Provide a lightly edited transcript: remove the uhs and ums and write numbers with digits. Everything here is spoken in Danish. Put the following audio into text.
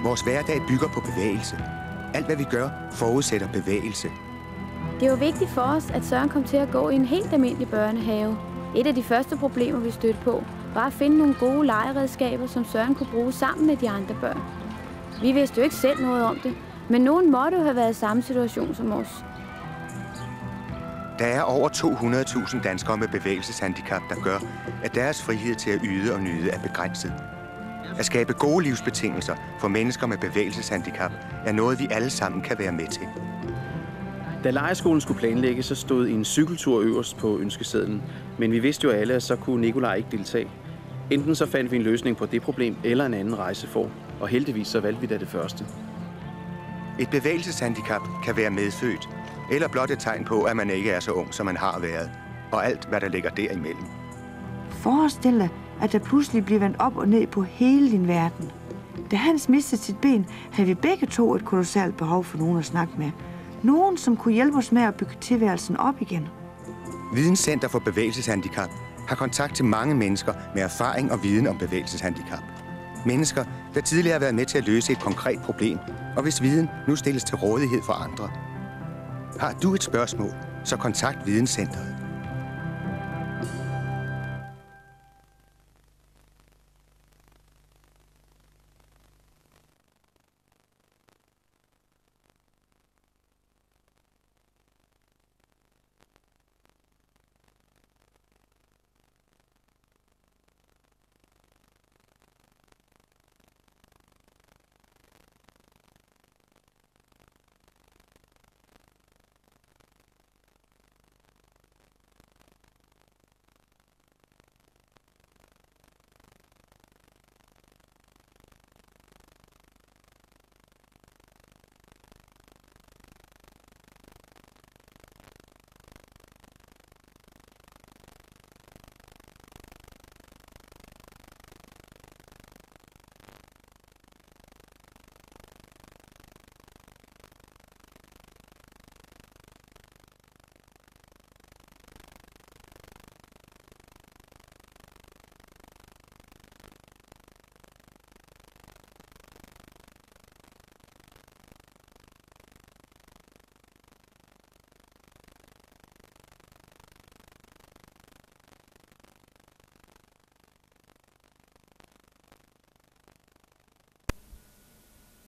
Vores hverdag bygger på bevægelse. Alt, hvad vi gør, forudsætter bevægelse. Det var vigtigt for os, at Søren kom til at gå i en helt almindelig børnehave. Et af de første problemer, vi stødte på, var at finde nogle gode legeredskaber, som Søren kunne bruge sammen med de andre børn. Vi vidste jo ikke selv noget om det, men nogen måtte jo have været i samme situation som os. Der er over 200.000 danskere med bevægelseshandicap, der gør, at deres frihed til at yde og nyde er begrænset. At skabe gode livsbetingelser for mennesker med bevægelseshandicap er noget, vi alle sammen kan være med til. Da lejerskolen skulle planlægges, så stod en cykeltur øverst på ønskesedlen. Men vi vidste jo alle, at så kunne Nikolaj ikke deltage. Enten så fandt vi en løsning på det problem, eller en anden rejseform. Og heldigvis så valgte vi da det første. Et bevægelseshandicap kan være medfødt, eller blot et tegn på, at man ikke er så ung, som man har været, og alt, hvad der ligger derimellem. Forestil dig, at der pludselig bliver vendt op og ned på hele din verden. Da Hans mistede sit ben, havde vi begge to et kolossalt behov for nogen at snakke med. Nogen, som kunne hjælpe os med at bygge tilværelsen op igen. Videnscenter for bevægelseshandicap har kontakt til mange mennesker med erfaring og viden om bevægelseshandicap. Mennesker, der tidligere har været med til at løse et konkret problem, og hvis viden nu stilles til rådighed for andre. Har du et spørgsmål, så kontakt Videnscenteret.